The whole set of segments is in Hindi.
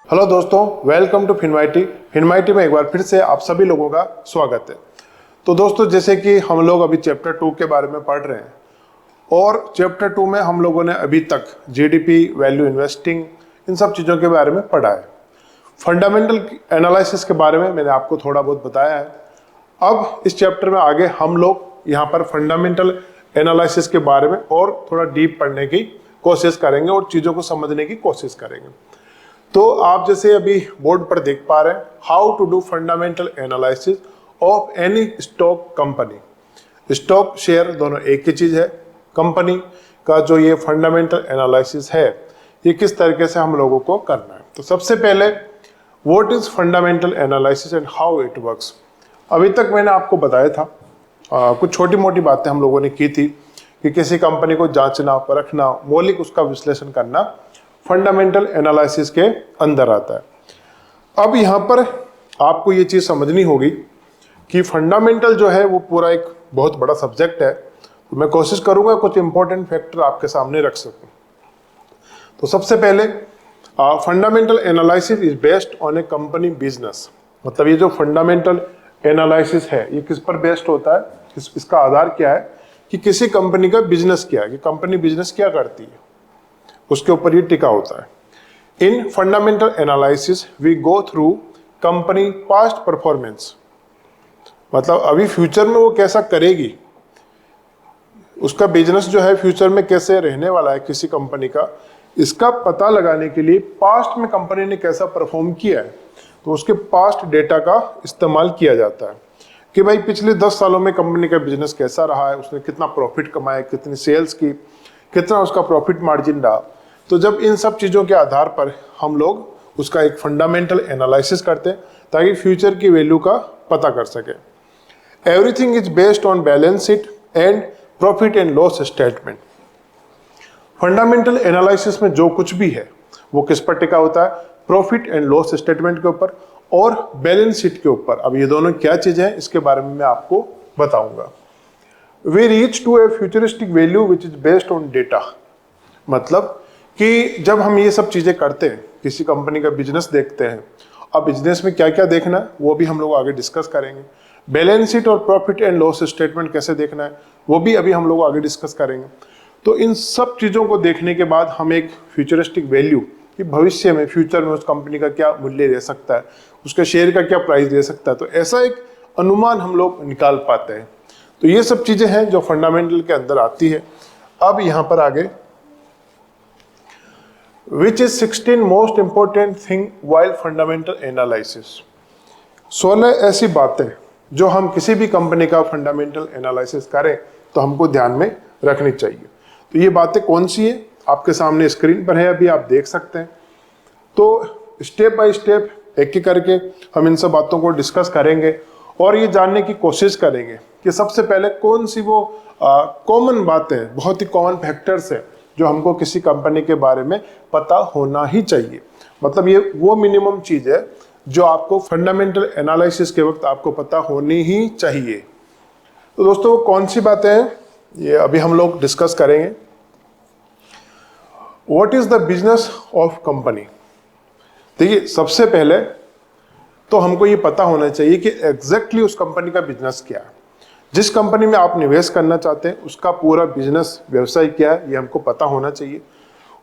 हेलो दोस्तों, वेलकम टू फिनमाइटी में एक बार फिर से आप सभी लोगों का स्वागत है। तो दोस्तों, जैसे कि हम लोग अभी चैप्टर 2 के बारे में पढ़ रहे हैं और चैप्टर 2 में हम लोगों ने अभी तक जीडीपी, वैल्यू इन्वेस्टिंग, इन सब चीज़ों के बारे में पढ़ा है। फंडामेंटल एनालिसिस के बारे में मैंने आपको थोड़ा बहुत बताया है। अब इस चैप्टर में आगे हम लोग यहाँ पर फंडामेंटल एनालिसिस के बारे में और थोड़ा डीप पढ़ने की कोशिश करेंगे और चीज़ों को समझने की कोशिश करेंगे। तो आप जैसे अभी बोर्ड पर देख पा रहे हैं, how to do fundamental analysis of any stock company. Stock share दोनों एक ही चीज है। कंपनी का जो ये फंडामेंटल एनालिसिस है, ये किस तरीके से हम लोगों को करना है। तो सबसे पहले, what is fundamental analysis and how it works. अभी तक मैंने आपको बताया था, कुछ छोटी मोटी बातें हम लोगों ने की थी कि किसी कंपनी को जांचना, परखना, मौलिक उसका विश्लेषण करना फंडामेंटल एनालिसिस के अंदर आता है। अब यहाँ पर आपको ये चीज़ समझनी होगी कि फंडामेंटल जो है वो पूरा एक बहुत बड़ा सब्जेक्ट है। तो मैं कोशिश करूँगा कुछ इंपॉर्टेंट फैक्टर आपके सामने रख सकूँ। तो सबसे पहले, fundamental analysis is based on A company business. मतलब ये जो फंडामेंटल एनालिसिस है, ये किस पर बेस्ड होता है, इसका आधार क्या है कि किसी कंपनी का बिजनेस क्या है, कि कंपनी बिजनेस क्या करती है, उसके ऊपर ये टिका होता है। In fundamental analysis we go through company past performance. मतलब अभी फ्यूचर में वो कैसा करेगी, उसका बिजनेस जो है फ्यूचर में कैसे रहने वाला है किसी कंपनी का, इसका पता लगाने के लिए पास्ट में कंपनी ने कैसा परफॉर्म किया है, तो उसके पास्ट डेटा का इस्तेमाल किया जाता है कि भाई पिछले 10 सालों में कंपनी का बिजनेस कैसा रहा है, उसने कितना प्रॉफिट कमाया, कितनी सेल्स की, कितना उसका प्रॉफिट मार्जिन रहा। तो जब इन सब चीज़ों के आधार पर हम लोग उसका एक फंडामेंटल एनालिसिस करते हैं ताकि फ्यूचर की वैल्यू का पता कर सके। Everything is based on balance sheet and profit and loss statement. Fundamental analysis में जो कुछ भी है वो किस पर टिका होता है, प्रॉफिट एंड लॉस स्टेटमेंट के ऊपर और बैलेंस शीट के ऊपर। अब ये दोनों क्या चीजें हैं, इसके बारे में मैं आपको बताऊंगा। We reach to a futuristic value which is based on data। मतलब कि जब हम ये सब चीजें करते हैं, किसी कंपनी का बिजनेस देखते हैं, अब बिजनेस में क्या क्या देखना है वो भी हम लोग आगे डिस्कस करेंगे। बैलेंस शीट और प्रॉफिट एंड लॉस स्टेटमेंट कैसे देखना है वो भी अभी हम लोग आगे डिस्कस करेंगे। तो इन सब चीजों को देखने के बाद हम एक फ्यूचरिस्टिक वैल्यू, कि भविष्य में, फ्यूचर में उस कंपनी का क्या मूल्य दे सकता है, उसके शेयर का क्या प्राइस दे सकता है, तो ऐसा एक अनुमान हम लोग निकाल पाते हैं। तो ये सब चीजें हैं जो फंडामेंटल के अंदर आती है। अब यहां पर आगे, which is 16 most important thing while fundamental analysis. 16 ऐसी बातें जो हम किसी भी कंपनी का फंडामेंटल एनालिसिस करें तो हमको ध्यान में रखनी चाहिए। तो ये बातें कौन सी है, आपके सामने स्क्रीन पर है, अभी आप देख सकते हैं। तो स्टेप बाय स्टेप एक एक करके हम इन सब बातों को डिस्कस करेंगे और ये जानने की कोशिश करेंगे कि सबसे पहले कौन सी वो कॉमन बातें, बहुत ही कॉमन फैक्टर्स है जो हमको किसी कंपनी के बारे में पता होना ही चाहिए। मतलब ये वो मिनिमम चीज है जो आपको फंडामेंटल एनालिसिस के वक्त आपको पता होनी ही चाहिए। तो दोस्तों, वो कौन सी बातें हैं ये अभी हम लोग डिस्कस करेंगे। What is the business of company. देखिए, सबसे पहले तो हमको ये पता होना चाहिए कि एग्जैक्टली उस कंपनी का बिजनेस क्या है। जिस कंपनी में आप निवेश करना चाहते हैं उसका पूरा बिजनेस, व्यवसाय क्या है, ये हमको पता होना चाहिए।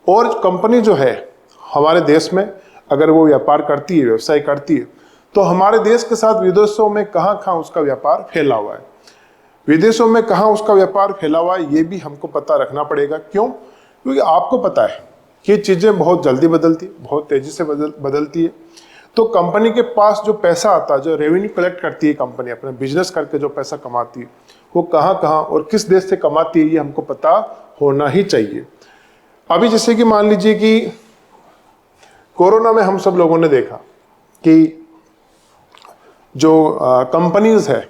और कंपनी जो है हमारे देश में अगर वो व्यापार करती है, व्यवसाय करती है, तो हमारे देश के साथ विदेशों में कहाँ कहाँ उसका व्यापार फैला हुआ है, विदेशों में कहाँ उसका व्यापार फैला हुआ है, ये भी हमको पता रखना पड़ेगा। क्यों? क्योंकि आपको पता है कि चीज़ें बहुत जल्दी बदलती, बहुत तेजी से बदलती है। तो कंपनी के पास जो पैसा आता है, जो रेवेन्यू कलेक्ट करती है कंपनी, अपने बिजनेस करके जो पैसा कमाती है, वो कहाँ कहाँ और किस देश से कमाती है, ये हमको पता होना ही चाहिए। अभी जैसे कि मान लीजिए कि कोरोना में हम सब लोगों ने देखा कि जो कंपनीज है,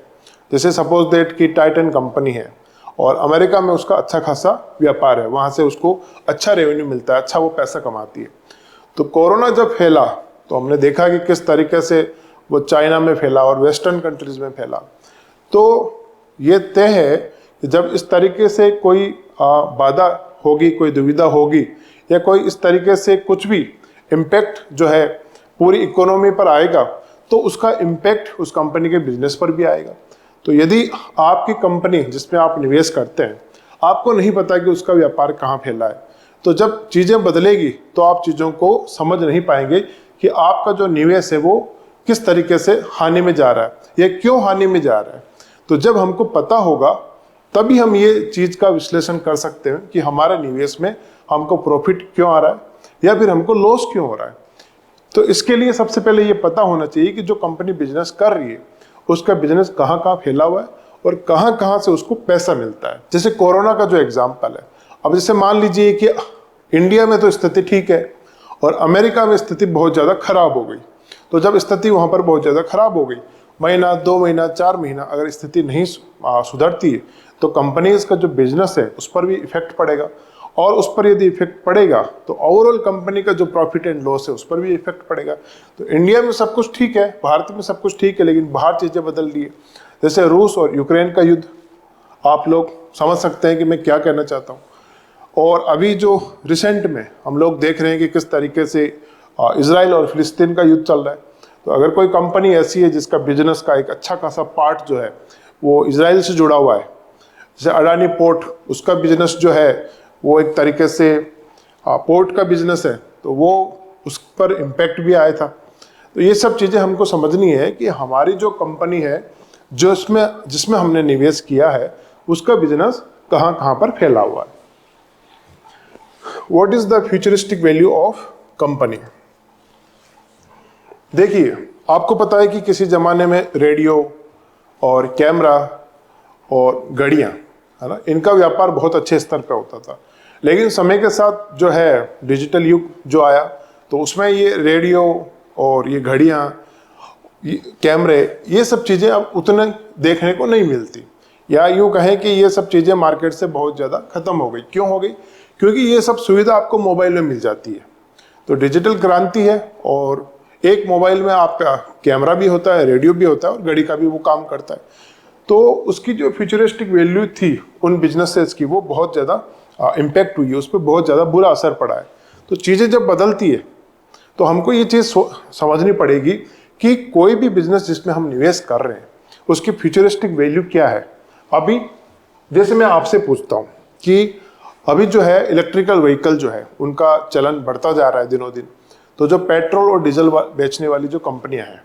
जैसे सपोज दैट कि टाइटन कंपनी है और अमेरिका में उसका अच्छा खासा व्यापार है, वहाँ से उसको अच्छा रेवेन्यू मिलता है, अच्छा वो पैसा कमाती है। तो कोरोना जब फैला तो हमने देखा कि किस तरीके से वो चाइना में फैला और वेस्टर्न कंट्रीज में फैला। तो ये तय है कि जब इस तरीके से कोई बाधा होगी, कोई दुविधा होगी या कोई इस तरीके से कुछ भी इम्पैक्ट जो है पूरी इकोनॉमी पर आएगा तो उसका इम्पैक्ट उस कंपनी के बिजनेस पर भी आएगा। तो यदि आपकी कंपनी जिसमें आप निवेश करते हैं, आपको नहीं पता कि उसका व्यापार कहाँ फैला है, तो जब चीज़ें बदलेगी तो आप चीज़ों को समझ नहीं पाएंगे कि आपका जो निवेश है वो किस तरीके से हानि में जा रहा है या क्यों हानि में जा रहा है। तो जब हमको पता होगा तभी हम ये चीज़ का विश्लेषण कर सकते हैं कि हमारे निवेश में हमको प्रॉफिट क्यों आ रहा है या फिर हमको लॉस क्यों हो रहा है। तो इसके लिए सबसे पहले ये पता होना चाहिए कि जो कंपनी बिजनेस कर रही है उसका बिजनेस कहाँ कहाँ फैला हुआ है और कहाँ कहाँ से उसको पैसा मिलता है। जैसे कोरोना का जो एग्जाम्पल है, अब जैसे मान लीजिए कि इंडिया में तो स्थिति ठीक है और अमेरिका में स्थिति बहुत ज़्यादा खराब हो गई। तो जब स्थिति वहाँ पर बहुत ज़्यादा खराब हो गई, महीना 2 महीना 4 महीना अगर स्थिति नहीं सुधरती है तो कंपनीज का जो बिजनेस है उस पर भी इफेक्ट पड़ेगा, और उस पर यदि इफेक्ट पड़ेगा तो ओवरऑल कंपनी का जो प्रॉफिट एंड लॉस है उस पर भी इफेक्ट पड़ेगा। तो इंडिया में सब कुछ ठीक है, भारत में सब कुछ ठीक है, लेकिन बाहर चीज़ें बदल रही है। जैसे रूस और यूक्रेन का युद्ध, आप लोग समझ सकते हैं कि मैं क्या कहना चाहता हूँ। और अभी जो रिसेंट में हम लोग देख रहे हैं कि किस तरीके से इजराइल और फिलिस्तीन का युद्ध चल रहा है। तो अगर कोई कंपनी ऐसी है जिसका बिजनेस का एक अच्छा खासा पार्ट जो है वो इजराइल से जुड़ा हुआ है, जैसे अडानी पोर्ट, उसका बिजनेस जो है वो एक तरीके से पोर्ट का बिजनेस है, तो वो उस पर इम्पैक्ट भी आया था। तो ये सब चीज़ें हमको समझनी है कि हमारी जो कंपनी है जो जिसमें हमने निवेश किया है उसका बिजनेस कहाँ कहाँ पर फैला हुआ है। What is the futuristic value of company. देखिए, आपको पता है कि किसी जमाने में रेडियो और कैमरा और घड़ियां, है ना, इनका व्यापार बहुत अच्छे स्तर पर होता था। लेकिन समय के साथ जो है डिजिटल युग जो आया तो उसमें ये रेडियो और ये घड़ियां, कैमरे, ये सब चीज़ें अब उतने देखने को नहीं मिलती, या यूँ कहें कि ये सब चीज़ें मार्केट से बहुत ज़्यादा ख़त्म हो गई। क्यों हो गई? क्योंकि ये सब सुविधा आपको मोबाइल में मिल जाती है। तो डिजिटल क्रांति है और एक मोबाइल में आपका कैमरा भी होता है, रेडियो भी होता है और घड़ी का भी वो काम करता है। तो उसकी जो फ्यूचरिस्टिक वैल्यू थी उन बिजनेसेस की वो बहुत ज़्यादा इम्पैक्ट हुई है, उस पर बहुत ज़्यादा बुरा असर पड़ा है। तो चीज़ें जब बदलती है तो हमको ये चीज़ समझनी पड़ेगी कि कोई भी बिजनेस जिसमें हम निवेश कर रहे हैं उसकी फ्यूचरिस्टिक वैल्यू क्या है। अभी जैसे मैं आपसे पूछता हूँ कि अभी जो है इलेक्ट्रिकल व्हीकल जो है उनका चलन बढ़ता जा रहा है दिनों दिन। तो जो पेट्रोल और डीजल बेचने वाली जो कंपनियां हैं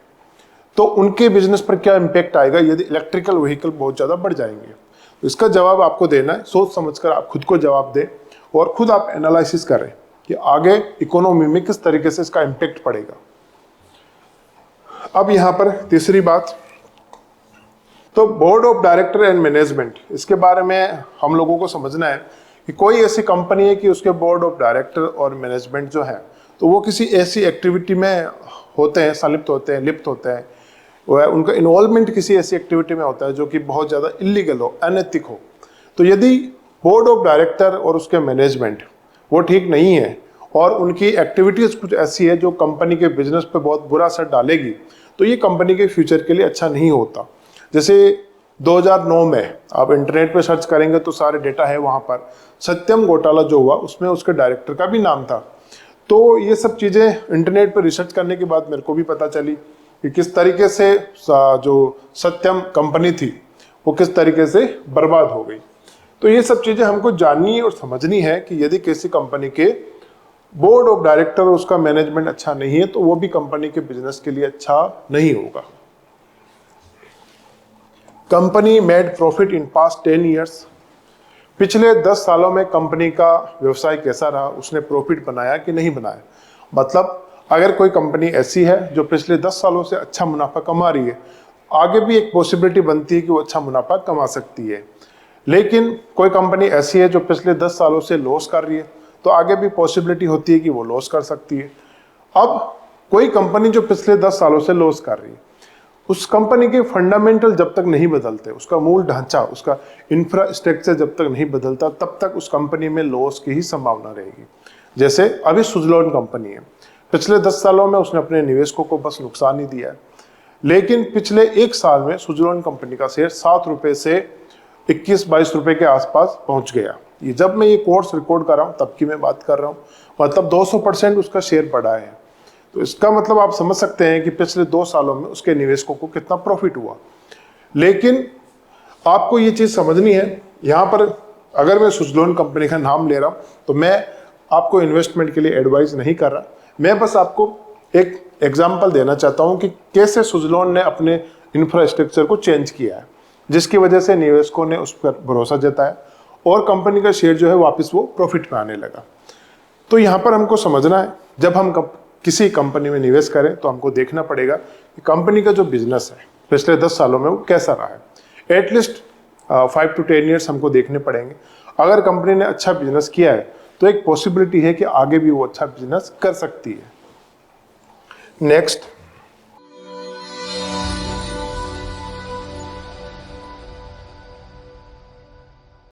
तो उनके बिजनेस पर क्या इम्पैक्ट आएगा यदि इलेक्ट्रिकल व्हीकल बहुत ज़्यादा बढ़ जाएंगे। तो इसका जवाब आपको देना है, सोच समझकर आप खुद को जवाब दें और खुद आप एनालिसिस करें कि आगे इकोनॉमी में किस तरीके से इसका इम्पैक्ट पड़ेगा। अब यहाँ पर तीसरी बात, तो board of director and management, इसके बारे में हम लोगों को समझना है कि कोई ऐसी कंपनी है कि उसके बोर्ड ऑफ डायरेक्टर और मैनेजमेंट जो है तो वो किसी ऐसी एक्टिविटी में होते हैं, संलिप्त होते हैं, लिप्त होते हैं, वह उनका इन्वॉल्वमेंट किसी ऐसी एक्टिविटी में होता है जो कि बहुत ज़्यादा इलीगल हो, अनैतिक हो। तो यदि बोर्ड ऑफ डायरेक्टर और उसके मैनेजमेंट वो ठीक नहीं है और उनकी एक्टिविटीज़ कुछ ऐसी है जो कंपनी के बिजनेस पे बहुत बुरा असर डालेगी, तो ये कंपनी के फ्यूचर के लिए अच्छा नहीं होता। जैसे 2009 में आप इंटरनेट पे सर्च करेंगे तो सारे डेटा है वहाँ पर, सत्यम घोटाला जो हुआ उसमें उसके डायरेक्टर का भी नाम था। तो ये सब चीज़ें इंटरनेट पर रिसर्च करने के बाद मेरे को भी पता चली कि किस तरीके से जो सत्यम कंपनी थी वो किस तरीके से बर्बाद हो गई। तो ये सब चीज़ें हमको जाननी और समझनी है कि यदि किसी कंपनी के बोर्ड ऑफ डायरेक्टर और उसका मैनेजमेंट अच्छा नहीं है तो वो भी कंपनी के बिजनेस के लिए अच्छा नहीं होगा। Company made profit in past 10 years, पिछले 10 सालों में कंपनी का व्यवसाय कैसा रहा, उसने प्रॉफिट बनाया कि नहीं बनाया। मतलब अगर कोई कंपनी ऐसी है जो पिछले 10 सालों से अच्छा मुनाफा कमा रही है, आगे भी एक पॉसिबिलिटी बनती है कि वो अच्छा मुनाफा कमा सकती है। लेकिन कोई कंपनी ऐसी है जो पिछले 10 सालों से लॉस कर रही है, तो आगे भी पॉसिबिलिटी होती है कि वो लॉस कर सकती है। अब कोई कंपनी जो पिछले 10 सालों से लॉस कर रही है, उस कंपनी के फंडामेंटल जब तक नहीं बदलते, उसका मूल ढांचा, उसका इंफ्रास्ट्रक्चर जब तक नहीं बदलता, तब तक उस कंपनी में लॉस की ही संभावना रहेगी। जैसे अभी सुजलॉन कंपनी है, पिछले 10 सालों में उसने अपने निवेशकों को बस नुकसान ही दिया है, लेकिन पिछले 1 साल में सुजलॉन कंपनी का शेयर 7 रुपये से 21-22 रुपये के आसपास पहुंच गया। ये जब मैं ये कोर्स रिकॉर्ड कर रहा हूँ तब की मैं बात कर रहा हूँ, मतलब 200% उसका शेयर बढ़ा है। तो इसका मतलब आप समझ सकते हैं कि पिछले 2 सालों में उसके निवेशकों को कितना प्रॉफिट हुआ। लेकिन आपको ये चीज़ समझनी है, यहाँ पर अगर मैं सुजलोन कंपनी का नाम ले रहा हूँ तो मैं आपको इन्वेस्टमेंट के लिए एडवाइस नहीं कर रहा, मैं बस आपको एक एग्जाम्पल देना चाहता हूँ कि कैसे सुजलोन ने अपने इंफ्रास्ट्रक्चर को चेंज किया है, जिसकी वजह से निवेशकों ने उस पर भरोसा जताया और कंपनी का शेयर जो है वापस वो प्रॉफिट में आने लगा। तो यहाँ पर हमको समझना है, जब हम किसी कंपनी में निवेश करें तो हमको देखना पड़ेगा कि कंपनी का जो बिजनेस है पिछले 10 सालों में वो कैसा रहा है। एटलीस्ट 5 to 10 ईयर्स हमको देखने पड़ेंगे। अगर कंपनी ने अच्छा बिजनेस किया है तो एक पॉसिबिलिटी है कि आगे भी वो अच्छा बिजनेस कर सकती है। नेक्स्ट,